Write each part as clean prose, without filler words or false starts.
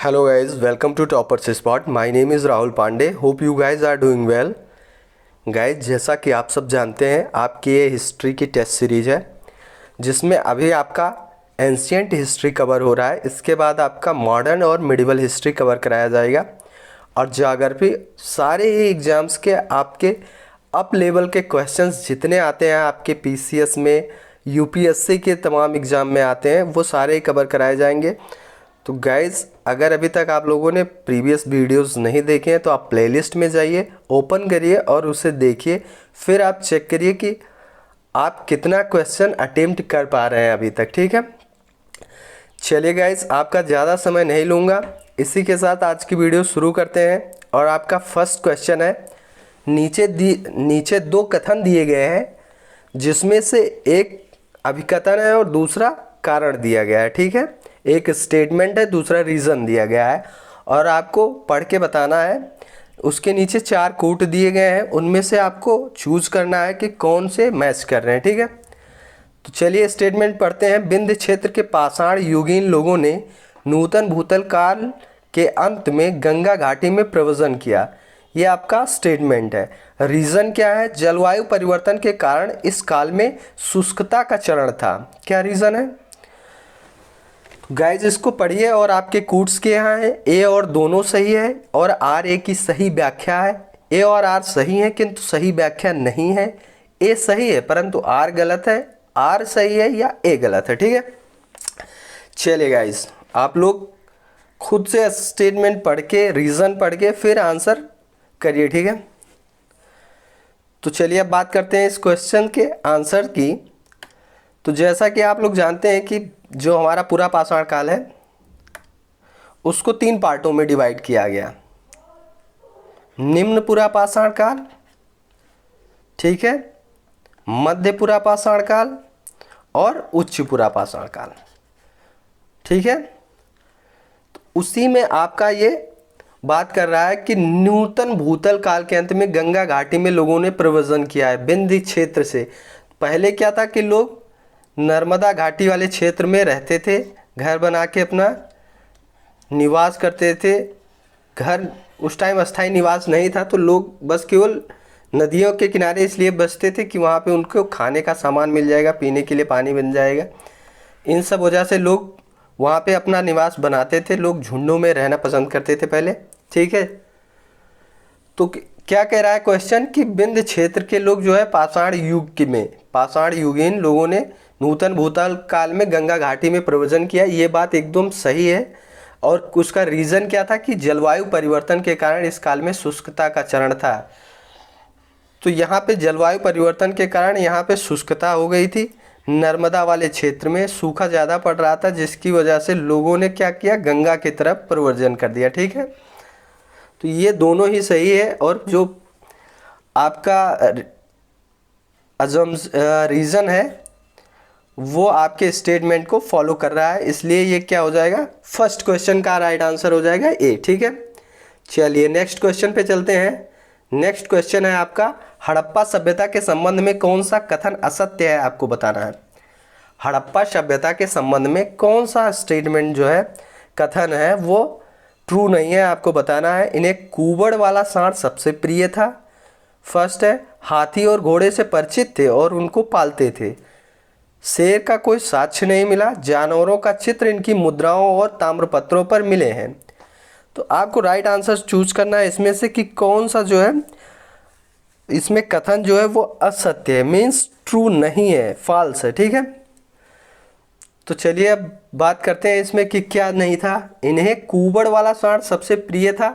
Hello guys, welcome to Toppers Spot. My name is Rahul Pandey. Hope you guys are doing well. Guys जैसा कि आप सब जानते हैं आपकी ये हिस्ट्री की टेस्ट सीरीज़ है जिसमें अभी आपका एंशियंट हिस्ट्री कवर हो रहा है। इसके बाद आपका मॉडर्न और मिडिवल हिस्ट्री कवर कराया जाएगा और ज्योग्राफी सारे ही एग्ज़ाम्स के आपके अप लेवल के क्वेश्चंस जितने आते हैं आपके पीसीएस में यूपीएससी के तमाम एग्ज़ाम में आते हैं वो सारे ही कवर कराए जाएंगे। तो गाइज़ अगर अभी तक आप लोगों ने प्रीवियस वीडियोस नहीं देखे हैं तो आप प्लेलिस्ट में जाइए, ओपन करिए और उसे देखिए, फिर आप चेक करिए कि आप कितना क्वेश्चन अटेम्प्ट कर पा रहे हैं अभी तक। ठीक है, चलिए गाइज़ आपका ज़्यादा समय नहीं लूँगा, इसी के साथ आज की वीडियो शुरू करते हैं। और आपका फर्स्ट क्वेश्चन है, नीचे दो कथन दिए गए हैं जिसमें से एक अभिकथन है और दूसरा कारण दिया गया है। ठीक है, एक स्टेटमेंट है, दूसरा रीज़न दिया गया है और आपको पढ़ के बताना है। उसके नीचे 4 कोट दिए गए हैं, उनमें से आपको चूज़ करना है कि कौन से मैच कर रहे हैं। ठीक है, तो चलिए स्टेटमेंट पढ़ते हैं। विंध्य क्षेत्र के पाषाण युगीन लोगों ने नूतन भूतल काल के अंत में गंगा घाटी में प्रव्रजन किया। ये आपका स्टेटमेंट है। रीज़न क्या है? जलवायु परिवर्तन के कारण इस काल में शुष्कता का चरण था। क्या रीज़न है गाइज? इसको पढ़िए और आपके कूट्स के यहाँ है ए और दोनों सही है और आर ए की सही व्याख्या है। ए और आर सही है किंतु सही व्याख्या नहीं है। ए सही है परंतु आर गलत है, आर सही है या ए गलत है। ठीक है, चलिए गाइज आप लोग खुद से स्टेटमेंट पढ़ के रीज़न पढ़ के फिर आंसर करिए। ठीक है, तो चलिए अब बात करते हैं इस क्वेश्चन के आंसर की। तो जैसा कि आप लोग जानते हैं कि जो हमारा पूरा पाषाण काल है उसको 3 पार्टों में डिवाइड किया गया। निम्न पूरा पाषाण काल, ठीक है, मध्य पूरा पाषाण काल और उच्च पूरा पाषाण काल। ठीक है, तो उसी में आपका ये बात कर रहा है कि नूतन भूतल काल के अंत में गंगा घाटी में लोगों ने प्रव्रजन किया है विंध्य क्षेत्र से। पहले क्या था कि लोग नर्मदा घाटी वाले क्षेत्र में रहते थे, घर बना के अपना निवास करते थे। घर उस टाइम अस्थायी निवास नहीं था तो लोग बस केवल नदियों के किनारे इसलिए बसते थे कि वहाँ पे उनको खाने का सामान मिल जाएगा, पीने के लिए पानी मिल जाएगा। इन सब वजह से लोग वहाँ पे अपना निवास बनाते थे। लोग झुंडों में रहना पसंद करते थे पहले। ठीक है, तो क्या कह रहा है क्वेश्चन कि विंध्य क्षेत्र के लोग जो है पाषाण युग में, पाषाण युगीन लोगों ने नूतन भूतल काल में गंगा घाटी में प्रव्रजन किया। ये बात एकदम सही है और उसका रीज़न क्या था कि जलवायु परिवर्तन के कारण इस काल में शुष्कता का चरण था। तो यहाँ पे जलवायु परिवर्तन के कारण यहाँ पे शुष्कता हो गई थी। नर्मदा वाले क्षेत्र में सूखा ज़्यादा पड़ रहा था जिसकी वजह से लोगों ने क्या किया, गंगा की तरफ प्रव्रजन कर दिया। ठीक है, तो ये दोनों ही सही है और जो आपका रीज़न है वो आपके स्टेटमेंट को फॉलो कर रहा है, इसलिए ये क्या हो जाएगा, फर्स्ट क्वेश्चन का राइट आंसर हो जाएगा ए। ठीक है, चलिए नेक्स्ट क्वेश्चन पे चलते हैं। नेक्स्ट क्वेश्चन है आपका, हड़प्पा सभ्यता के संबंध में कौन सा कथन असत्य है, आपको बताना है। हड़प्पा सभ्यता के संबंध में कौन सा स्टेटमेंट जो है, कथन है, वो ट्रू नहीं है, आपको बताना है। इन्हें कुबड़ वाला सांड सबसे प्रिय था। फर्स्ट है, हाथी और घोड़े से परिचित थे और उनको पालते थे। शेर का कोई साक्ष्य नहीं मिला। जानवरों का चित्र इनकी मुद्राओं और ताम्रपत्रों पर मिले हैं। तो आपको राइट आंसर चूज करना है इसमें से कि कौन सा जो है इसमें कथन जो है वो असत्य है, मीन्स ट्रू नहीं है, फॉल्स है। ठीक है, तो चलिए अब बात करते हैं इसमें कि क्या नहीं था। इन्हें कुबड़ वाला सांड सबसे प्रिय था,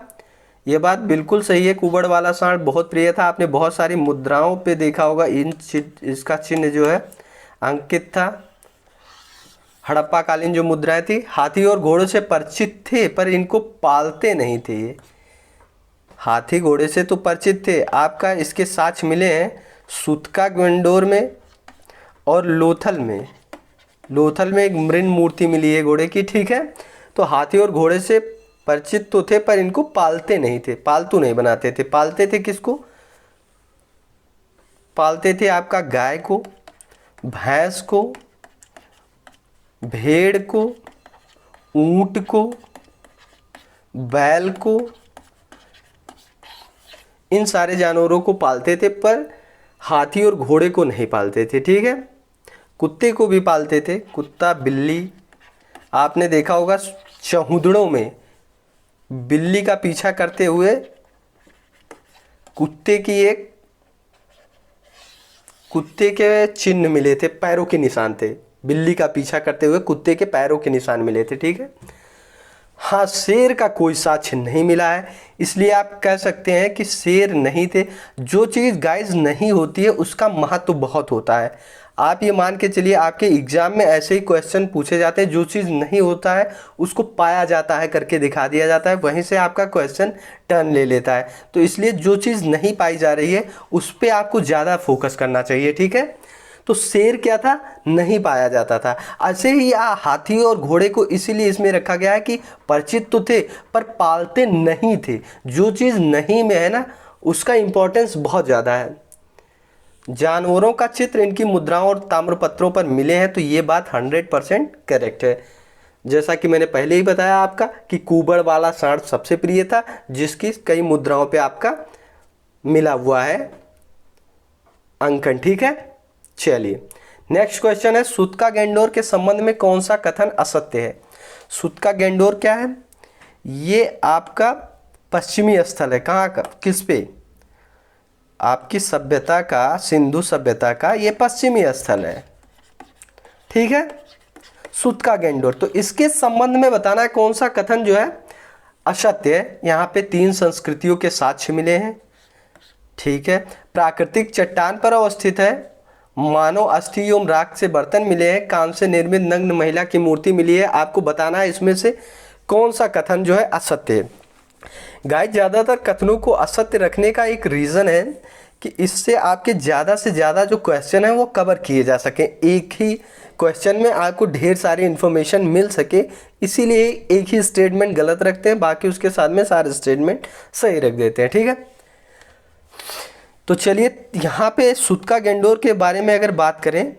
ये बात बिल्कुल सही है। कुबड़ वाला सांड बहुत प्रिय था। आपने बहुत सारी मुद्राओं पे देखा होगा इसका चिन्ह जो है अंकित था। हड़प्पा कालीन जो मुद्राएं थी, हाथी और घोड़ों से परिचित थे पर इनको पालते नहीं थे। हाथी घोड़े से तो परिचित थे। आपका इसके साक्ष्य मिले हैं सूतका ग्वेंडोर में और लोथल में। लोथल में एक मृण मूर्ति मिली है घोड़े की। ठीक है, तो हाथी और घोड़े से परिचित तो थे पर इनको पालते नहीं थे, पालतू नहीं बनाते थे। पालते थे किसको? पालते थे आपका गाय को, भैंस को, भेड़ को, ऊंट को, बैल को, इन सारे जानवरों को पालते थे, पर हाथी और घोड़े को नहीं पालते थे। ठीक है, कुत्ते को भी पालते थे, कुत्ता, बिल्ली। आपने देखा होगा चहुदड़ों में बिल्ली का पीछा करते हुए कुत्ते के चिन्ह मिले थे, पैरों के निशान थे। बिल्ली का पीछा करते हुए कुत्ते के पैरों के निशान मिले थे। ठीक है, हाँ, शेर का कोई साक्ष्य नहीं मिला है, इसलिए आप कह सकते हैं कि शेर नहीं थे। जो चीज़ गाइस नहीं होती है उसका महत्व बहुत होता है। आप ये मान के चलिए, आपके एग्जाम में ऐसे ही क्वेश्चन पूछे जाते हैं, जो चीज़ नहीं होता है उसको पाया जाता है करके दिखा दिया जाता है, वहीं से आपका क्वेश्चन टर्न ले लेता है। तो इसलिए जो चीज़ नहीं पाई जा रही है उस पर आपको ज़्यादा फोकस करना चाहिए। ठीक है, तो शेर क्या था, नहीं पाया जाता था। ऐसे ही हाथी और घोड़े को इसीलिए इसमें रखा गया है कि परिचित तो थे पर पालते नहीं थे। जो चीज़ नहीं में है ना, उसका इंपॉर्टेंस बहुत ज़्यादा है। जानवरों का चित्र इनकी मुद्राओं और ताम्रपत्रों पर मिले हैं, तो ये बात 100% करेक्ट है। जैसा कि मैंने पहले ही बताया आपका कि कुबड़ वाला सांड सबसे प्रिय था, जिसकी कई मुद्राओं पे आपका मिला हुआ है अंकन। ठीक है, चलिए नेक्स्ट क्वेश्चन है, सूत गैंडोर के संबंध में कौन सा कथन असत्य है। सूत गैंडोर क्या है, ये आपका पश्चिमी स्थल है। कहाँ का, किस पे, आपकी सभ्यता का, सिंधु सभ्यता का ये पश्चिमी स्थल है। ठीक है, सूतका गैंडोर, तो इसके संबंध में बताना है कौन सा कथन जो है असत्य है। यहाँ पे 3 संस्कृतियों के साक्ष्य मिले हैं। ठीक है, प्राकृतिक चट्टान पर अवस्थित है, मानव अस्थि एवं राख से बर्तन मिले हैं, कांच से निर्मित नग्न महिला की मूर्ति मिली है। आपको बताना है इसमें से कौन सा कथन जो है असत्य है। गाइस, ज़्यादातर कथनों को असत्य रखने का एक रीज़न है कि इससे आपके ज़्यादा से ज़्यादा जो क्वेश्चन है वो कवर किए जा सकें, एक ही क्वेश्चन में आपको ढेर सारी इन्फॉर्मेशन मिल सके। इसीलिए एक ही स्टेटमेंट गलत रखते हैं, बाकी उसके साथ में सारे स्टेटमेंट सही रख देते हैं। ठीक है, तो चलिए यहाँ पे सूतका गैंडोर के बारे में अगर बात करें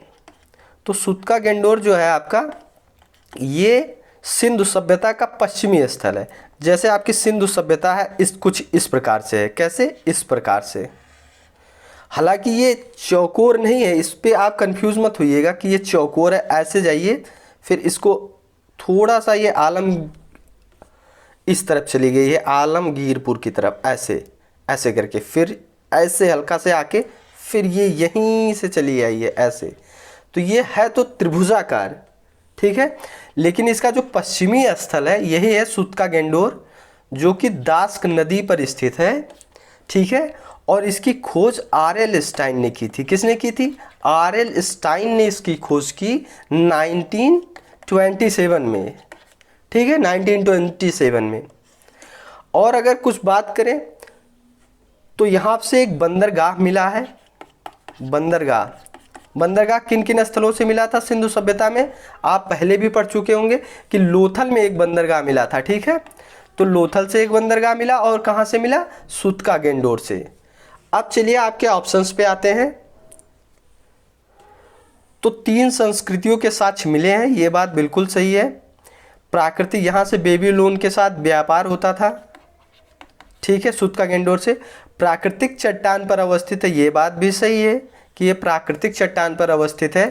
तो सूतका गैंडोर जो है आपका, ये सिंधु सभ्यता का पश्चिमी स्थल है। जैसे आपकी सिंधु सभ्यता है कुछ इस प्रकार से है। कैसे, इस प्रकार से। हालांकि ये चौकोर नहीं है, इस पे आप कंफ्यूज मत होइएगा कि ये चौकोर है। ऐसे जाइए, फिर इसको थोड़ा सा, ये आलम इस तरफ चली गई है, आलमगीरपुर की तरफ, ऐसे ऐसे करके, फिर ऐसे हल्का से आके फिर ये यहीं से चली आई है ऐसे। तो ये है तो त्रिभुजाकार। ठीक है, लेकिन इसका जो पश्चिमी स्थल है यही है सूतका गैंडोर, जो कि दास्क नदी पर स्थित है। ठीक है, और इसकी खोज R.L. स्टाइन ने की थी। किसने की थी, R.L. स्टाइन ने इसकी खोज की 1927 में। ठीक है, 1927 में। और अगर कुछ बात करें तो यहाँ से एक बंदरगाह मिला है। बंदरगाह किन किन स्थलों से मिला था सिंधु सभ्यता में, आप पहले भी पढ़ चुके होंगे कि लोथल में एक बंदरगाह मिला था। ठीक है, तो लोथल से एक बंदरगाह मिला, और कहाँ से मिला, सूतका गैंडोर से। अब चलिए आपके ऑप्शंस पे आते हैं। तो 3 संस्कृतियों के साक्ष्य मिले हैं, ये बात बिल्कुल सही है। प्राकृतिक, यहाँ से बेबीलोन के साथ व्यापार होता था। ठीक है, सूतका गैंडोर से। प्राकृतिक चट्टान पर अवस्थित है, ये बात भी सही है कि ये प्राकृतिक चट्टान पर अवस्थित है।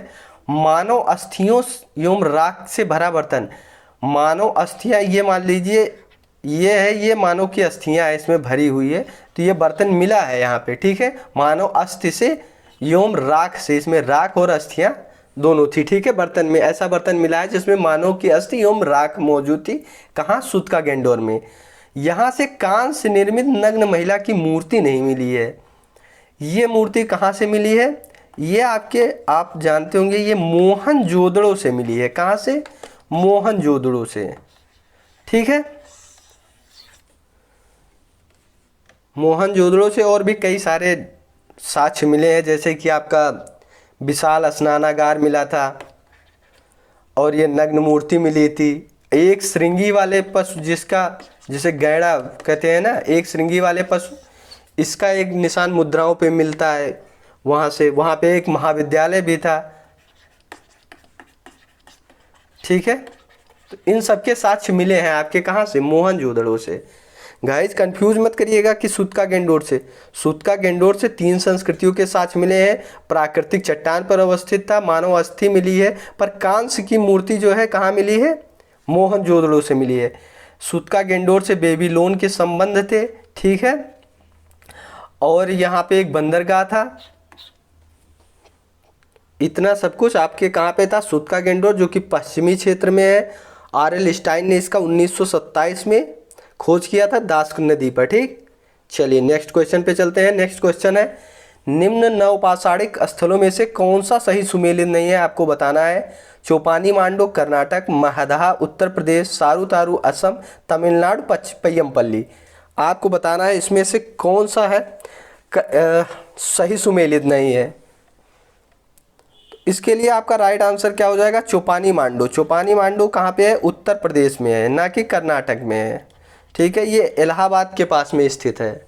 मानव अस्थियों एवं राख से भरा बर्तन, मानव अस्थियाँ, ये मान लीजिए ये है, ये मानव की अस्थियाँ है, इसमें भरी हुई है, तो ये बर्तन मिला है यहाँ पे। ठीक है, मानव अस्थि से एवं राख से, इसमें राख और अस्थियाँ दोनों थी। ठीक है, बर्तन में ऐसा बर्तन मिला है जिसमें मानव की अस्थि एवं राख मौजूद थी। कहाँ, सूतका गैंडोर में। यहाँ से कांच से निर्मित नग्न महिला की मूर्ति नहीं मिली है। ये मूर्ति कहाँ से मिली है, ये आप जानते होंगे, ये मोहनजोदड़ो से मिली है। कहाँ से, मोहनजोदड़ो से। ठीक है, मोहनजोदड़ो से। और भी कई सारे साक्ष्य मिले हैं, जैसे कि आपका विशाल स्नानागार मिला था, और ये नग्न मूर्ति मिली थी। एक श्रृंगी वाले पशु, जिसे गैड़ा कहते हैं ना, एक श्रृंगी वाले पशु, इसका एक निशान मुद्राओं पे मिलता है। वहाँ पे एक महाविद्यालय भी था। ठीक है, तो इन सबके साक्ष्य मिले हैं आपके कहाँ से, मोहनजोदड़ो से। गाइस कंफ्यूज मत करिएगा कि सूत्का गेंडोर से। सूत्का गेंडोर से 3 संस्कृतियों के साक्ष्य मिले हैं। प्राकृतिक चट्टान पर अवस्थित था, मानव अस्थि मिली है, पर कांस्य की मूर्ति जो है कहाँ मिली है, मोहनजोदड़ो से मिली है। सूत्का गेंडोर से बेबीलोन के संबंध थे, ठीक है। और यहाँ पे एक बंदरगाह था। इतना सब कुछ आपके कहाँ पे था, सूत्का गेंडोर, जो कि पश्चिमी क्षेत्र में है। आर.एल. स्टाइन ने इसका 1927 में खोज किया था दास्क नदी पर, ठीक। चलिए नेक्स्ट क्वेश्चन पे चलते हैं। नेक्स्ट क्वेश्चन है, निम्न नवपाषाणिक स्थलों में से कौन सा सही सुमेलित नहीं है, आपको बताना है। चोपानी मांडो कर्नाटक, महदहा उत्तर प्रदेश, सारूतारू असम, तमिलनाडु पय्यमपल्ली। आपको बताना है इसमें से कौन सा है सही सुमेलित नहीं है। इसके लिए आपका राइट आंसर क्या हो जाएगा, चोपानी मांडो। चोपानी मांडो कहाँ पे है, उत्तर प्रदेश में है, ना कि कर्नाटक में है, ठीक है। ये इलाहाबाद के पास में स्थित है।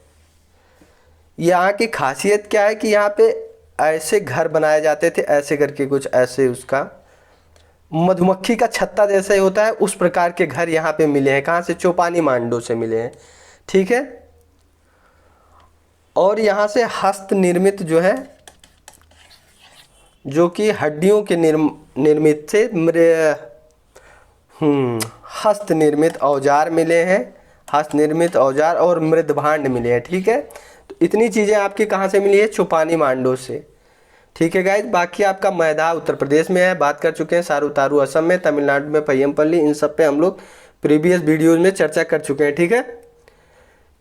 यहाँ की खासियत क्या है कि यहाँ पे ऐसे घर बनाए जाते थे, ऐसे करके कुछ ऐसे, उसका मधुमक्खी का छत्ता जैसे होता है, उस प्रकार के घर यहाँ पे मिले हैं। कहाँ से, चोपानी मांडो से मिले हैं, ठीक है। और यहाँ से हस्त निर्मित जो है, जो कि हड्डियों के निर्मित थे, हस्त निर्मित औजार मिले हैं, हस्त निर्मित औजार और मृदभांड मिले हैं, ठीक है। तो इतनी चीज़ें आपकी कहाँ से मिली है, चोपानी मांडो से, ठीक है गाइज। बाकी आपका मैदा उत्तर प्रदेश में है, बात कर चुके हैं। सारूतारू असम में, तमिलनाडु में पय्यमपल्ली, इन सब पे हम लोग प्रीवियस वीडियोज में चर्चा कर चुके हैं, ठीक है।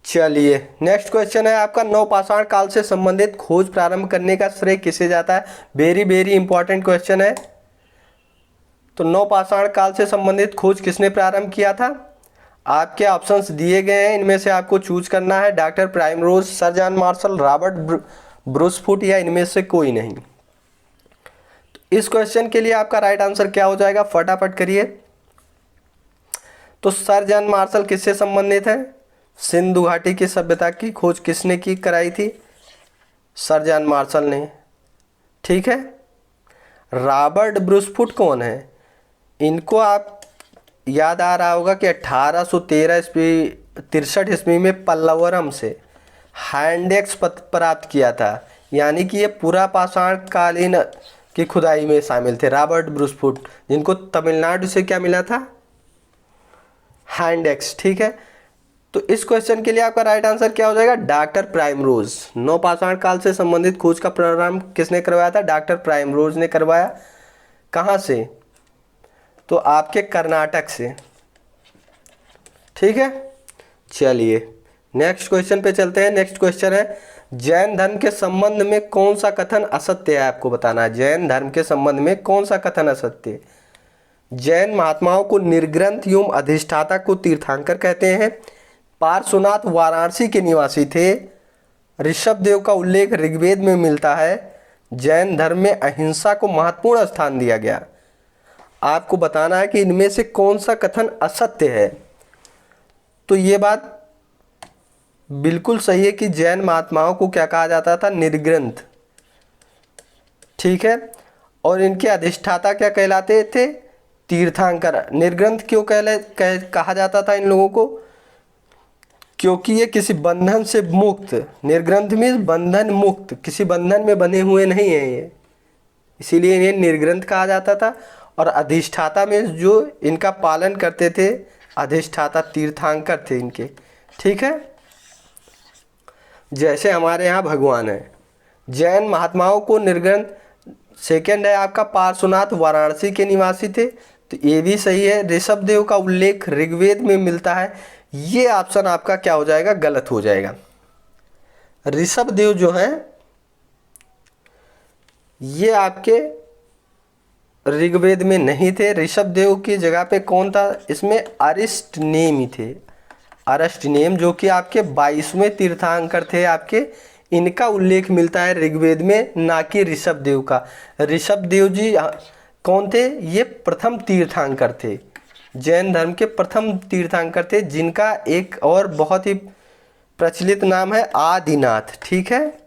चलिए नेक्स्ट क्वेश्चन है आपका, नवपाषाण काल से संबंधित खोज प्रारंभ करने का श्रेय किसे जाता है। वेरी वेरी इंपॉर्टेंट क्वेश्चन है। तो नवपाषाण काल से संबंधित खोज किसने प्रारंभ किया था। आपके ऑप्शंस दिए गए हैं, इनमें से आपको चूज करना है। Doctor primrose, sir John Marshall, Robert Bruce Foote, या इनमें से कोई नहीं। तो इस क्वेश्चन के लिए आपका राइट आंसर क्या हो जाएगा, फटाफट करिए। तो सर जॉन मार्शल किससे संबंधित है, सिंधु घाटी की सभ्यता की खोज किसने की कराई थी, सर जॉन मार्शल ने, ठीक है। रॉबर्ट ब्रूसफुट कौन है, इनको आप याद आ रहा होगा कि 1863 ईस्वी में पल्लवरम से हैंडेक्स प्राप्त किया था, यानी कि ये पूरा पाषाण कालीन की खुदाई में शामिल थे रॉबर्ट ब्रूसफुट, जिनको तमिलनाडु से क्या मिला था, हैंडेक्स, ठीक है। तो इस क्वेश्चन के लिए आपका राइट आंसर क्या हो जाएगा, डॉक्टर प्राइमरोज। नवपाषाण काल से संबंधित खोज का प्रारंभ किसने करवाया था, डॉक्टर प्राइमरोज ने करवाया। कहाँ से, तो आपके कर्नाटक से, ठीक है। चलिए नेक्स्ट क्वेश्चन पे चलते हैं। नेक्स्ट क्वेश्चन है, जैन धर्म के संबंध में कौन सा कथन असत्य है, आपको बताना है। जैन धर्म के संबंध में कौन सा कथन असत्य है। जैन महात्माओं को निर्ग्रंथ एवं अधिष्ठाता को तीर्थंकर कहते हैं। पार्श्वनाथ वाराणसी के निवासी थे। ऋषभदेव का उल्लेख ऋग्वेद में मिलता है। जैन धर्म में अहिंसा को महत्वपूर्ण स्थान दिया गया। आपको बताना है कि इनमें से कौन सा कथन असत्य है। तो ये बात बिल्कुल सही है कि जैन महात्माओं को क्या कहा जाता था, निर्ग्रंथ, ठीक है। और इनके अधिष्ठाता क्या कहलाते थे, तीर्थंकर। निर्ग्रंथ क्यों कहा जाता था इन लोगों को, क्योंकि ये किसी बंधन से मुक्त, निर्ग्रंथ में बंधन मुक्त, किसी बंधन में बंधे हुए नहीं है ये, इसीलिए इन्हें निर्ग्रंथ कहा जाता था। और अधिष्ठाता में जो इनका पालन करते थे, अधिष्ठाता तीर्थंकर थे इनके, ठीक है। जैसे हमारे यहाँ भगवान है। जैन महात्माओं को निर्ग्रंथ। सेकेंड है आपका, पार्श्वनाथ वाराणसी के निवासी थे, तो ये भी सही है। ऋषभदेव का उल्लेख ऋग्वेद में मिलता है, ये ऑप्शन आपका क्या हो जाएगा, गलत हो जाएगा। ऋषभदेव जो है ये आपके ऋग्वेद में नहीं थे। ऋषभदेव की जगह पे कौन था, इसमें अरिष्टनेम ही थे। अरिष्टनेम जो कि आपके 22वें तीर्थंकर थे आपके, इनका उल्लेख मिलता है ऋग्वेद में, ना कि ऋषभदेव का। ऋषभदेव जी कौन थे, ये प्रथम तीर्थंकर थे, जैन धर्म के प्रथम तीर्थंकर थे, जिनका एक और बहुत ही प्रचलित नाम है आदिनाथ, ठीक है।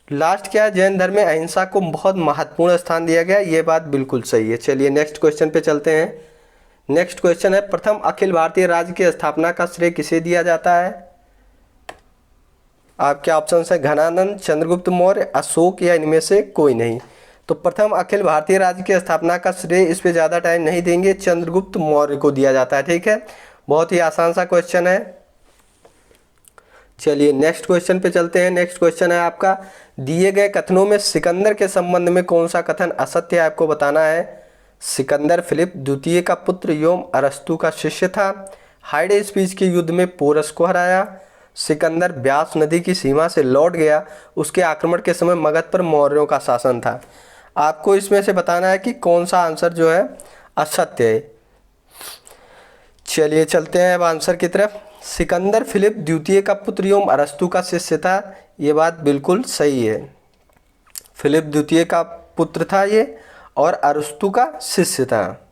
लास्ट क्या है, जैन धर्म में अहिंसा को बहुत महत्वपूर्ण स्थान दिया गया, ये बात बिल्कुल सही है। चलिए नेक्स्ट क्वेश्चन पे चलते हैं। नेक्स्ट क्वेश्चन है, प्रथम अखिल भारतीय राज्य की स्थापना का श्रेय किसे दिया जाता है? आपके ऑप्शन है घनानंद, चंद्रगुप्त मौर्य, अशोक या इनमें से कोई नहीं। तो प्रथम अखिल भारतीय राज्य की स्थापना का श्रेय, इस पे ज़्यादा टाइम नहीं देंगे, चंद्रगुप्त मौर्य को दिया जाता है। ठीक है, बहुत ही आसान सा क्वेश्चन है। चलिए नेक्स्ट क्वेश्चन पे चलते हैं। नेक्स्ट क्वेश्चन है आपका, दिए गए कथनों में सिकंदर के संबंध में कौन सा कथन असत्य है, आपको बताना है। सिकंदर फिलिप द्वितीय का पुत्र एवं अरस्तु का शिष्य था। हाइडे स्पीच के युद्ध में पोरस को हराया। सिकंदर ब्यास नदी की सीमा से लौट गया। उसके आक्रमण के समय मगध पर मौर्यों का शासन था। आपको इसमें से बताना है कि कौन सा आंसर जो है असत्य है। चलिए चलते हैं अब आंसर की तरफ। सिकंदर फिलिप द्वितीय का पुत्र एवं अरस्तु का शिष्य था, ये बात बिल्कुल सही है। फिलिप द्वितीय का पुत्र था ये और अरस्तु का शिष्य था।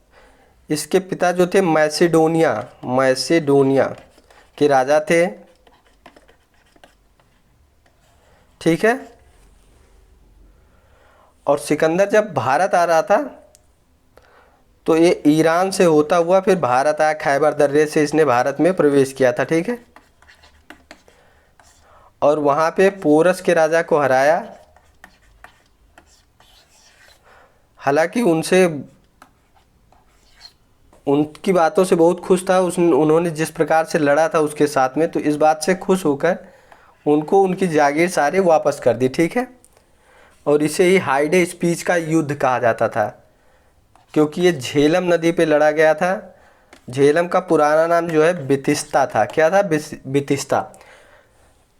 इसके पिता जो थे मैसेडोनिया के राजा थे। ठीक है, और सिकंदर जब भारत आ रहा था तो ये ईरान से होता हुआ फिर भारत आया, खैबर दर्रे से इसने भारत में प्रवेश किया था। ठीक है, और वहाँ पे पोरस के राजा को हराया। हालांकि उनकी बातों से बहुत खुश था, उन्होंने जिस प्रकार से लड़ा था उसके साथ में, तो इस बात से खुश होकर उनको उनकी जागीर सारे वापस कर दी। ठीक है, और इसे ही हाइडे स्पीच का युद्ध कहा जाता था, क्योंकि ये झेलम नदी पे लड़ा गया था। झेलम का पुराना नाम जो है बितिस्ता था। क्या था? बितिस्ता।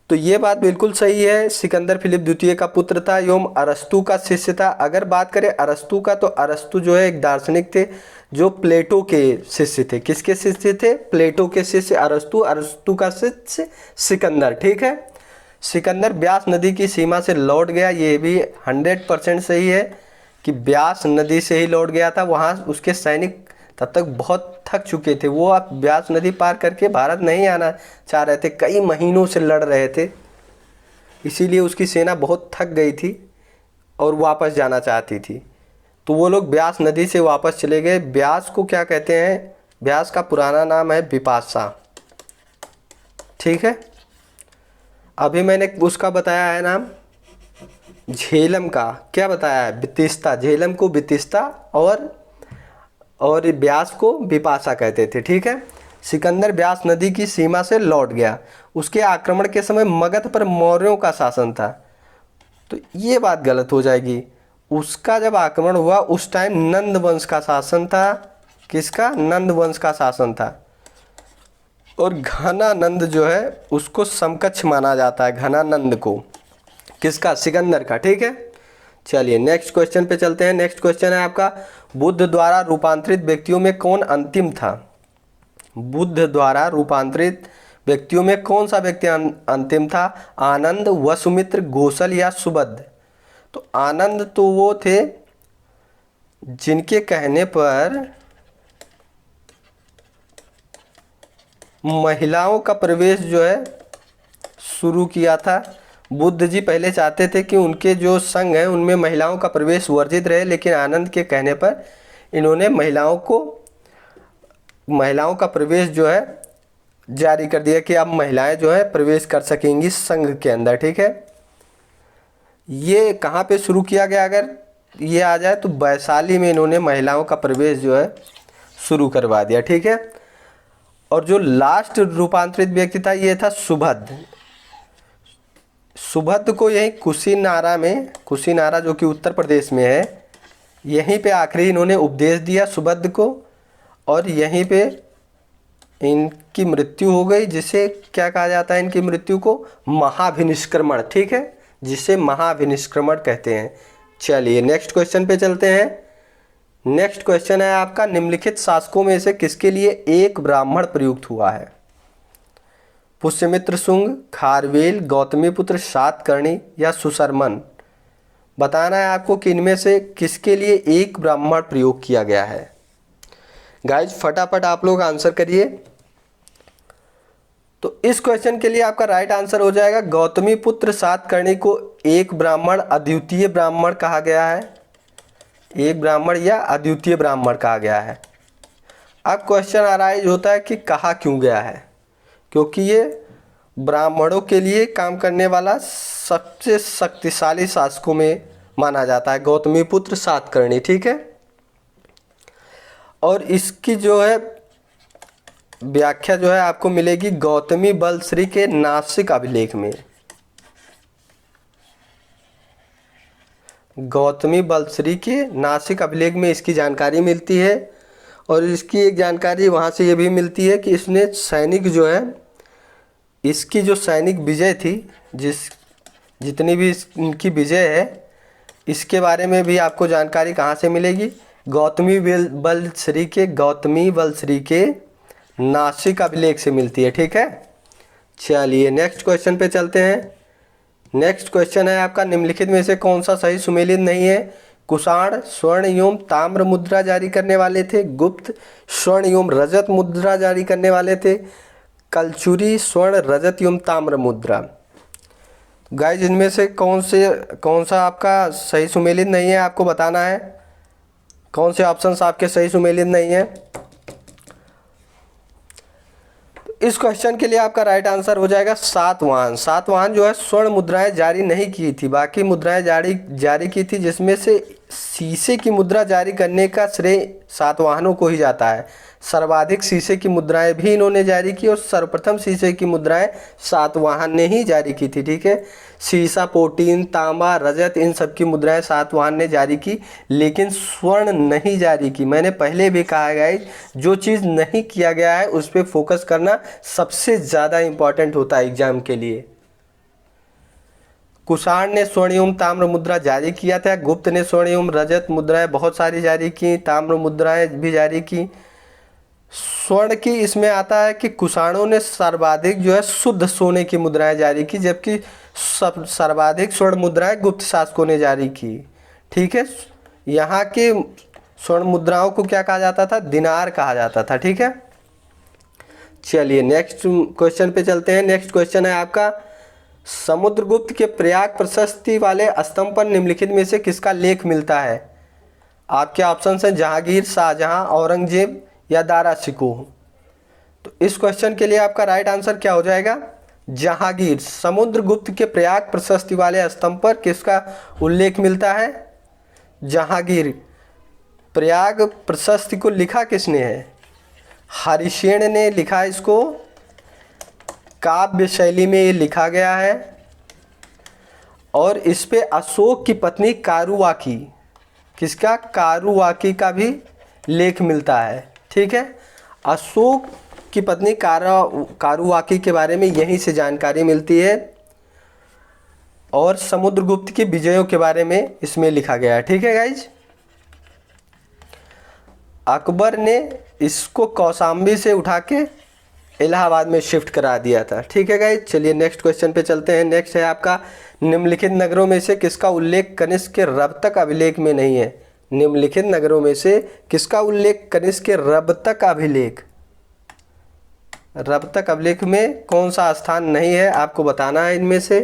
तो ये बात बिल्कुल सही है। सिकंदर फिलिप द्वितीय का पुत्र था एवं अरस्तु का शिष्य था। अगर बात करें अरस्तु का, तो अरस्तु जो है एक दार्शनिक थे जो प्लेटो के शिष्य थे। किसके शिष्य थे? प्लेटो के शिष्य अरस्तु। अरस्तु का शिष्य सिकंदर। ठीक है, सिकंदर ब्यास नदी की सीमा से लौट गया, ये भी 100% सही है कि ब्यास नदी से ही लौट गया था। वहाँ उसके सैनिक तब तक बहुत थक चुके थे, वो अब ब्यास नदी पार करके भारत नहीं आना चाह रहे थे, कई महीनों से लड़ रहे थे, इसीलिए उसकी सेना बहुत थक गई थी और वापस जाना चाहती थी। तो वो लोग ब्यास नदी से वापस चले गए। ब्यास को क्या कहते हैं? ब्यास का पुराना नाम है बिपाशा। ठीक है, अभी मैंने उसका बताया है नाम झेलम का, क्या बताया है? बितिस्ता। झेलम को बितिस्ता और ब्यास को बिपाशा कहते थे। ठीक है, सिकंदर ब्यास नदी की सीमा से लौट गया। उसके आक्रमण के समय मगध पर मौर्यों का शासन था, तो ये बात गलत हो जाएगी। उसका जब आक्रमण हुआ उस टाइम नंद वंश का शासन था। किसका? नंद वंश का शासन था। और घनानंद जो है उसको समकक्ष माना जाता है, घनानंद को। किसका? सिकंदर का। ठीक है, चलिए नेक्स्ट क्वेश्चन पे चलते हैं। नेक्स्ट क्वेश्चन है आपका, बुद्ध द्वारा रूपांतरित व्यक्तियों में कौन अंतिम था? बुद्ध द्वारा रूपांतरित व्यक्तियों में कौन सा व्यक्ति अंतिम था? आनंद, वसुमित्र, गोसल या सुबद्ध? तो आनंद तो वो थे जिनके कहने पर महिलाओं का प्रवेश जो है शुरू किया था। बुद्ध जी पहले चाहते थे कि उनके जो संघ हैं उनमें महिलाओं का प्रवेश वर्जित रहे, लेकिन आनंद के कहने पर इन्होंने महिलाओं का प्रवेश जो है जारी कर दिया कि अब महिलाएं जो है प्रवेश कर सकेंगी संघ के अंदर। ठीक है, ये कहाँ पे शुरू किया गया? अगर ये आ जाए तो वैशाली में इन्होंने महिलाओं का प्रवेश जो है शुरू करवा दिया। ठीक है, और जो लास्ट रूपांतरित व्यक्ति था ये था सुबद्ध। सुबद्ध को यही कुशीनारा जो कि उत्तर प्रदेश में है, यहीं पे आखिरी इन्होंने उपदेश दिया सुबद्ध को, और यहीं पे इनकी मृत्यु हो गई, जिसे क्या कहा जाता है? इनकी मृत्यु को महाभिनिष्क्रमण। ठीक है, जिसे महाभिनिष्क्रमण कहते हैं। चलिए नेक्स्ट क्वेश्चन पे चलते हैं। नेक्स्ट क्वेश्चन है आपका, निम्नलिखित शासकों में से किसके लिए एक ब्राह्मण प्रयुक्त हुआ है? पुष्यमित्र शुंग, खारवेल, गौतमीपुत्र सातकर्णी या सुशर्मन? बताना है आपको कि इनमें से किसके लिए एक ब्राह्मण प्रयोग किया गया है। गाइज फटाफट आप लोग आंसर करिए। तो इस क्वेश्चन के लिए आपका राइट आंसर हो जाएगा गौतमी पुत्र सातकर्णी को एक ब्राह्मण अद्वितीय ब्राह्मण कहा गया है, एक ब्राह्मण या अद्वितीय ब्राह्मण कहा गया है। अब क्वेश्चन अराइज होता है कि कहा क्यों गया है, क्योंकि ये ब्राह्मणों के लिए काम करने वाला सबसे शक्तिशाली शासकों में माना जाता है गौतमी पुत्र सातकर्णी, ठीक है। और इसकी जो है व्याख्या जो है आपको मिलेगी गौतमी बलश्री के नासिक अभिलेख में। गौतमी बलश्री के नासिक अभिलेख में इसकी जानकारी मिलती है। और इसकी एक जानकारी वहाँ से ये भी मिलती है कि इसने सैनिक जो है, इसकी जो सैनिक विजय थी, जितनी भी इनकी विजय है, इसके बारे में भी आपको जानकारी कहाँ से मिलेगी, गौतमी बलश्री के नासिक अभिलेख से मिलती है, ठीक है। चलिए नेक्स्ट क्वेश्चन पे चलते हैं। नेक्स्ट क्वेश्चन है आपका निम्नलिखित में से कौन सा सही सुमेलित नहीं है। कुषाण स्वर्ण एवं ताम्र मुद्रा जारी करने वाले थे, गुप्त स्वर्ण एवं रजत मुद्रा जारी करने वाले थे, कलचुरी स्वर्ण रजत एवं ताम्र मुद्रा। गाइस इनमें से कौन सा आपका सही सुमेलित नहीं है, आपको बताना है कौन से ऑप्शंस आपके सही सुमेलित नहीं है। इस क्वेश्चन के लिए आपका राइट आंसर हो जाएगा सातवाहन। सातवाहन जो है स्वर्ण मुद्राएं जारी नहीं की थी, बाकी मुद्राएं जारी की थी, जिसमें से शीशे की मुद्रा जारी करने का श्रेय सातवाहनों को ही जाता है। सर्वाधिक शीशे की मुद्राएं भी इन्होंने जारी की और सर्वप्रथम शीशे की मुद्राएं सातवाहन ने ही जारी की थी, ठीक है। शीशा, पोटीन, तांबा, रजत, इन सब की मुद्राएं सातवाहन ने जारी की, लेकिन स्वर्ण नहीं जारी की। मैंने पहले भी कहा है जो चीज़ नहीं किया गया है उस पर फोकस करना सबसे ज़्यादा इम्पॉर्टेंट होता है एग्जाम के लिए। कुषाण ने स्वर्ण एवं ताम्र मुद्रा जारी किया था, गुप्त ने स्वर्ण एवं रजत मुद्राएं बहुत सारी जारी की, ताम्र मुद्राएं भी जारी की। स्वर्ण की इसमें आता है कि कुषाणों ने सर्वाधिक जो है शुद्ध सोने की मुद्राएं जारी की, जबकि सर्वाधिक स्वर्ण मुद्राएं गुप्त शासकों ने जारी की, ठीक है। यहाँ के स्वर्ण मुद्राओं को क्या कहा जाता था, दिनार कहा जाता था, ठीक है। चलिए नेक्स्ट क्वेश्चन पे चलते हैं। नेक्स्ट क्वेश्चन है आपका समुद्रगुप्त के प्रयाग प्रशस्ति वाले स्तंभ पर निम्नलिखित में से किसका लेख मिलता है। आपके ऑप्शन हैं जहांगीर, शाहजहां, औरंगजेब या दारा शिकोह। तो इस क्वेश्चन के लिए आपका राइट आंसर क्या हो जाएगा, जहांगीर। समुद्रगुप्त के प्रयाग प्रशस्ति वाले स्तंभ पर किसका उल्लेख मिलता है, जहांगीर। प्रयाग प्रशस्ति को लिखा किसने है, हरिसेन ने लिखा इसको, काव्य शैली में ये लिखा गया है। और इस पे अशोक की पत्नी कारुवाकी, किसका, कारुवाकी का भी लेख मिलता है, ठीक है। अशोक की पत्नी कारुवाकी के बारे में यहीं से जानकारी मिलती है और समुद्रगुप्त की विजयों के बारे में इसमें लिखा गया है, ठीक है गाइज। अकबर ने इसको कौशाम्बी से उठा के इलाहाबाद में शिफ्ट करा दिया था, ठीक है गाइज। चलिए नेक्स्ट क्वेश्चन पे चलते हैं। नेक्स्ट है आपका निम्नलिखित नगरों में से किसका उल्लेख कनिष्क के रबतक अभिलेख में नहीं है। निम्नलिखित नगरों में से किसका उल्लेख कनिष्क के रबतक अभिलेख में कौन सा स्थान नहीं है, आपको बताना है इनमें से।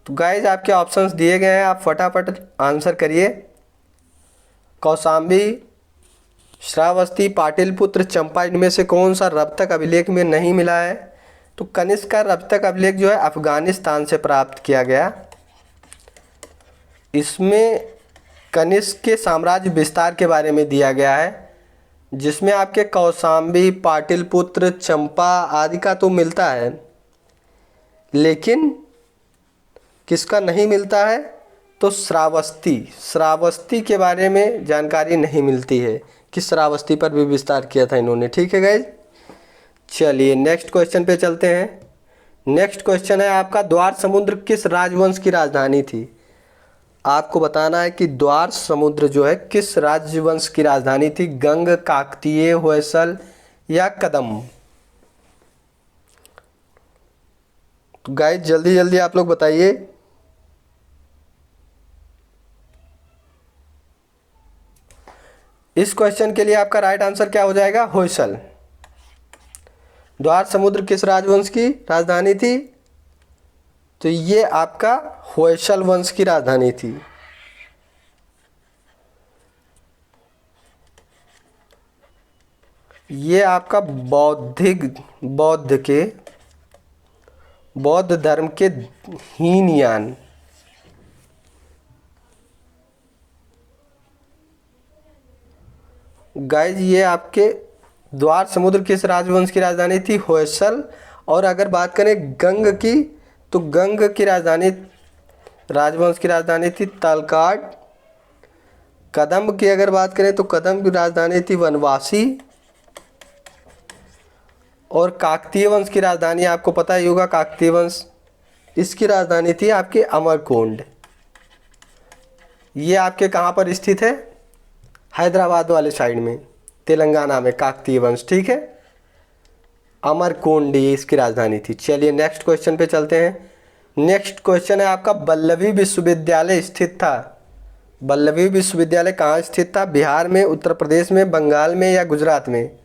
तो गाइज आपके ऑप्शंस दिए गए हैं, आप फटाफट आंसर करिए। कौशाम्बी, श्रावस्ती, पाटिलपुत्र, चंपा, इनमें से कौन सा रबतक अभिलेख में नहीं मिला है। तो कनिष्क का रबतक अभिलेख जो है अफगानिस्तान से प्राप्त किया गया। इसमें कनिष्क के साम्राज्य विस्तार के बारे में दिया गया है, जिसमें आपके कौशाम्बी, पाटिलपुत्र, चंपा आदि का तो मिलता है, लेकिन किसका नहीं मिलता है, तो श्रावस्ती के बारे में जानकारी नहीं मिलती है कि श्रावस्ती पर भी विस्तार किया था इन्होंने, ठीक है गाइज। चलिए नेक्स्ट क्वेश्चन पे चलते हैं। नेक्स्ट क्वेश्चन है आपका द्वार समुद्र किस राजवंश की राजधानी थी। आपको बताना है कि द्वार समुद्र जो है किस राजवंश की राजधानी थी, गंग, काकतीय, होयसल या कदम। तो गाइज जल्दी जल्दी आप लोग बताइए। इस क्वेश्चन के लिए आपका राइट आंसर क्या हो जाएगा? होयसल। द्वार समुद्र किस राजवंश की राजधानी थी? तो ये आपका होयसल वंश की राजधानी थी। ये आपका बौद्ध धर्म के हीनयान गाइज, ये आपके द्वार समुद्र किस राजवंश की राजधानी थी? होयसल। और अगर बात करें गंग की, तो गंग की राजवंश की राजधानी थी तलकाड। कदम्ब की अगर बात करें तो कदम्ब की राजधानी थी वनवासी। और काकतीय वंश की राजधानी आपको पता ही होगा, काकतीय वंश, इसकी राजधानी थी आपकी अमरकोंड। ये आपके कहाँ पर स्थित है? हैदराबाद वाले साइड में, तेलंगाना में, काकतीय वंश। ठीक है, अमरकोंड ये इसकी राजधानी थी। चलिए नेक्स्ट क्वेश्चन पे चलते हैं। नेक्स्ट क्वेश्चन है आपका, वल्लभी विश्वविद्यालय स्थित था। वल्लभी विश्वविद्यालय कहाँ स्थित था? बिहार में, उत्तर प्रदेश में, बंगाल में या गुजरात में?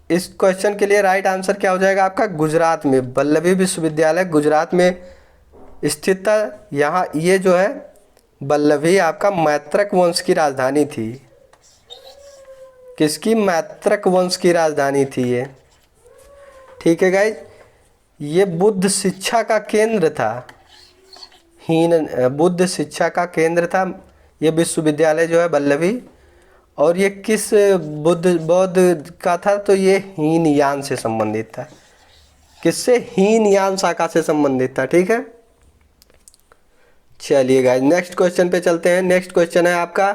इस क्वेश्चन के लिए राइट आंसर क्या हो जाएगा आपका? गुजरात में। वल्लभी विश्वविद्यालय गुजरात में स्थित था। यहाँ ये जो है वल्लभी आपका मैत्रक वंश की राजधानी थी। किसकी? मैत्रक वंश की राजधानी थी ये। ठीक है गाइज, ये बुद्ध शिक्षा का केंद्र था। बुद्ध शिक्षा का केंद्र था ये विश्वविद्यालय जो है वल्लभी। और ये किस बौद्ध का था? तो ये हीनयान से संबंधित था। किससे? हीनयान शाखा से संबंधित था। ठीक है, चलिए गाइस नेक्स्ट क्वेश्चन पे चलते हैं। नेक्स्ट क्वेश्चन है आपका,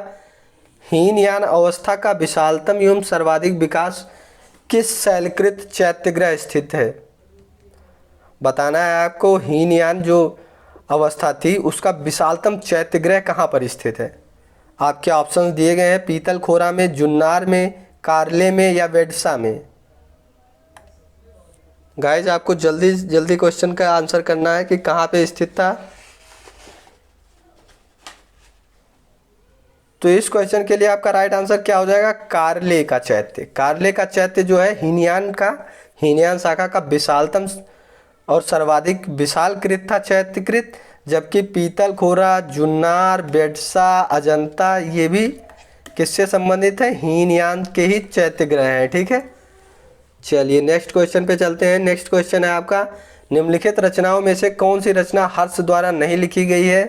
हीनयान अवस्था का विशालतम एवं सर्वाधिक विकास किस शैलकृत चैत्यगृह स्थित है? बताना है आपको हीनयान जो अवस्था थी उसका विशालतम चैत्यगृह कहाँ पर स्थित है। आपके ऑप्शंस दिए गए हैं, पीतलखोरा में, जुन्नार में, कारले में या वेडसा में। गाइज आपको जल्दी जल्दी क्वेश्चन का आंसर करना है कि कहाँ पे स्थित था। तो इस क्वेश्चन के लिए आपका राइट आंसर क्या हो जाएगा? कारले का चैत्य। कारले का चैत्य जो है हीनयान शाखा का विशालतम और सर्वाधिक विशालकृत था, चैत्यकृत। जबकि पीतलखोरा, जुन्नार, बेडसा, अजंता ये भी किससे संबंधित है? हीनयान के ही चैत्यगृह हैं। ठीक है, चलिए नेक्स्ट क्वेश्चन पे चलते हैं। नेक्स्ट क्वेश्चन है आपका, निम्नलिखित रचनाओं में से कौन सी रचना हर्ष द्वारा नहीं लिखी गई है?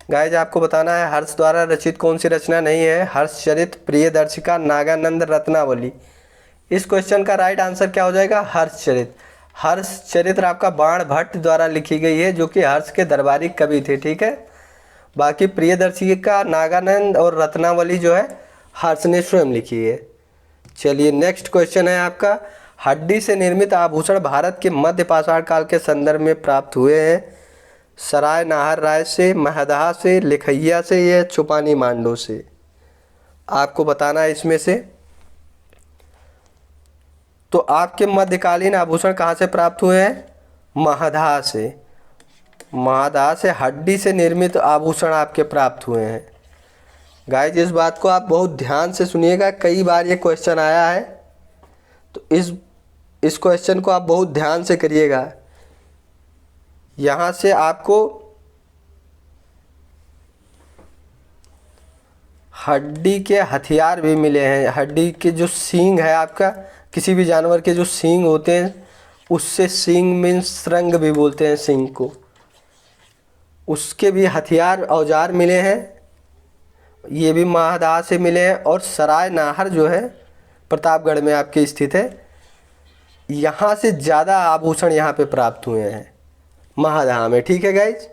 गाइज आपको बताना है हर्ष द्वारा रचित कौन सी रचना नहीं है। हर्षचरित, प्रियदर्शिका, नागानंद, रत्नावली। इस क्वेश्चन का राइट आंसर क्या हो जाएगा? हर्षचरित। हर्षचरित्र आपका बाण भट्ट द्वारा लिखी गई है, जो कि हर्ष के दरबारी कवि थे। ठीक है, बाकी प्रियदर्शिका, नागानंद और रत्नावली जो है हर्ष ने स्वयं लिखी है। चलिए नेक्स्ट क्वेश्चन है आपका, हड्डी से निर्मित आभूषण भारत के मध्य पाषाण काल के संदर्भ में प्राप्त हुए हैं। सराय नाहर राय से, महदहा से, लिखैया से या छुपानी मांडो से? आपको बताना है इसमें से। तो आपके मध्यकालीन आभूषण कहाँ से प्राप्त हुए हैं? महदहा से। महदहा से हड्डी से निर्मित आभूषण आपके प्राप्त हुए हैं। गाइस इस बात को आप बहुत ध्यान से सुनिएगा, कई बार ये क्वेश्चन आया है, तो इस क्वेश्चन को आप बहुत ध्यान से करिएगा। यहाँ से आपको हड्डी के हथियार भी मिले हैं। हड्डी के जो सींग है आपका, किसी भी जानवर के जो सींग होते हैं उससे, सींग मीन्स श्रृंग भी बोलते हैं सींग को, उसके भी हथियार औजार मिले हैं। ये भी महदहा से मिले हैं। और सराय नाहर जो है प्रतापगढ़ में आपके स्थित है, यहाँ से ज़्यादा आभूषण यहाँ पे प्राप्त हुए हैं महदहा में। ठीक है गाइज,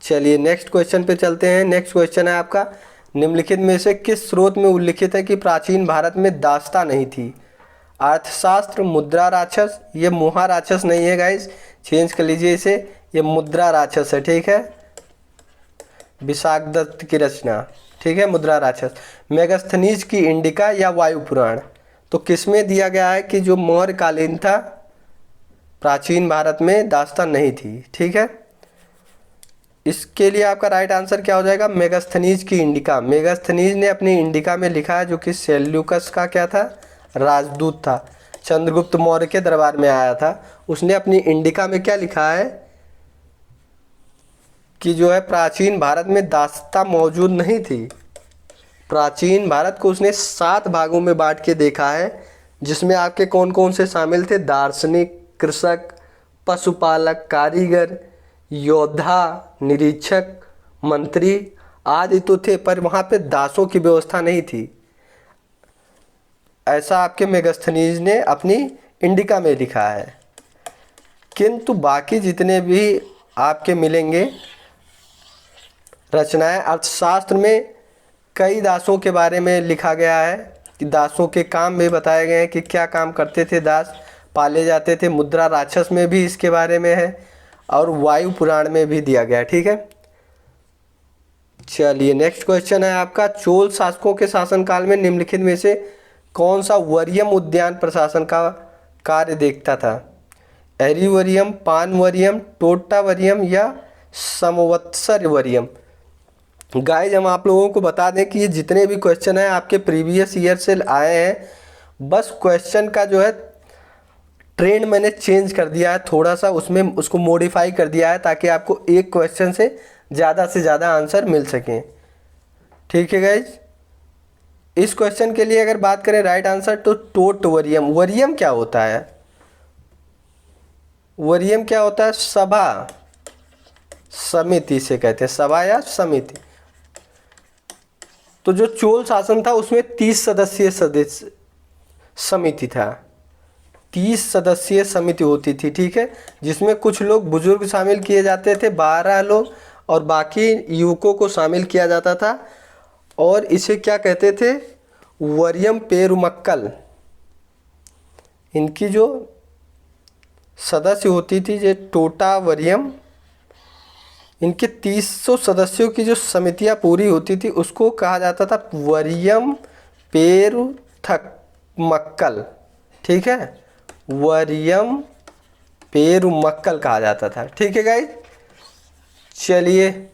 चलिए नेक्स्ट क्वेश्चन पे चलते हैं। नेक्स्ट क्वेश्चन है आपका, निम्नलिखित में से किस स्रोत में उल्लिखित है कि प्राचीन भारत में दास्ता नहीं थी? अर्थशास्त्र, मुद्रा राक्षस। ये मुहा राक्षस नहीं है गाइज, चेंज कर लीजिए इसे, ये मुद्रा राक्षस है। ठीक है, विशाख दत्त की रचना। ठीक है, मुद्रा राक्षस। मेगास्थनीज की इंडिका या वायु पुराण? तो किसमें दिया गया है कि जो मौर्यकालीन था प्राचीन भारत में दास्तान नहीं थी? ठीक है, इसके लिए आपका राइट आंसर क्या हो जाएगा, मेगास्थनीज की इंडिका। मेगास्थनीज ने अपनी इंडिका में लिखा है, जो कि सेल्यूकस का क्या था, राजदूत था, चंद्रगुप्त मौर्य के दरबार में आया था। उसने अपनी इंडिका में क्या लिखा है कि जो है प्राचीन भारत में दासता मौजूद नहीं थी। प्राचीन भारत को उसने 7 भागों में बांट के देखा है, जिसमें आपके कौन कौन से शामिल थे, दार्शनिक, कृषक, पशुपालक, कारीगर, योद्धा, निरीक्षक, मंत्री आदि तो थे, पर वहाँ पे दासों की व्यवस्था नहीं थी। ऐसा आपके मेगास्थनीज ने अपनी इंडिका में लिखा है। किंतु बाकी जितने भी आपके मिलेंगे रचनाएं, अर्थशास्त्र में कई दासों के बारे में लिखा गया है कि दासों के काम में बताए गए हैं कि क्या काम करते थे, दास पाले जाते थे। मुद्रा राक्षस में भी इसके बारे में है और वायु पुराण में भी दिया गया है। ठीक है, चलिए नेक्स्ट क्वेश्चन है आपका, चोल शासकों के शासनकाल में निम्नलिखित में से कौन सा वरियम उद्यान प्रशासन का कार्य देखता था, एरिवरियम, पानवरियम, टोटावरियम या समवत्सर वरियम। गाइज हम आप लोगों को बता दें कि ये जितने भी क्वेश्चन हैं आपके प्रीवियस ईयर से आए हैं, बस क्वेश्चन का जो है ट्रेंड मैंने चेंज कर दिया है थोड़ा सा, उसमें उसको मॉडिफाई कर दिया है ताकि आपको एक क्वेश्चन से ज़्यादा आंसर मिल सकें। ठीक है गाइज, इस क्वेश्चन के लिए अगर बात करें राइट आंसर तो टोट वरियम। वरियम क्या होता है, वरियम क्या होता है, सभा समिति से कहते हैं, सभा या समिति। तो जो चोल शासन था उसमें 30 सदस्यीय समिति था, 30 सदस्यीय समिति होती थी। ठीक है, जिसमें कुछ लोग बुजुर्ग शामिल किए जाते थे, 12 लोग, और बाकी युवकों को शामिल किया जाता था। और इसे क्या कहते थे, वरियम पेरुमक्कल। इनकी जो सदस्य होती थी जो टोटा वरियम, इनके 300 सदस्यों की जो समितियां पूरी होती थी उसको कहा जाता था वरियम पेरुमक्कल। ठीक है, वरियम पेरुमक्कल कहा जाता था। ठीक है गाइस, चलिए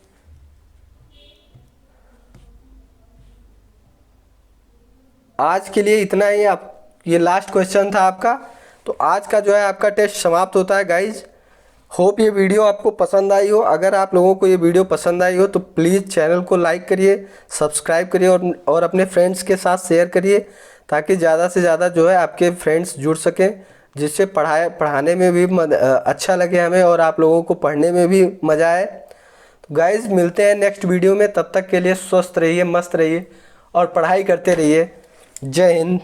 आज के लिए इतना ही। आप ये लास्ट क्वेश्चन था आपका, तो आज का जो है आपका टेस्ट समाप्त होता है गाइज। होप ये वीडियो आपको पसंद आई हो। अगर आप लोगों को ये वीडियो पसंद आई हो तो प्लीज़ चैनल को लाइक करिए, सब्सक्राइब करिए और अपने फ्रेंड्स के साथ शेयर करिए, ताकि ज़्यादा से ज़्यादा जो है आपके फ्रेंड्स जुड़ सकें, जिससे पढ़ाने में भी अच्छा लगे हमें और आप लोगों को पढ़ने में भी मज़ा आए। तो गाइज़ मिलते हैं नेक्स्ट वीडियो में, तब तक के लिए स्वस्थ रहिए, मस्त रहिए और पढ़ाई करते रहिए। जय हिंद।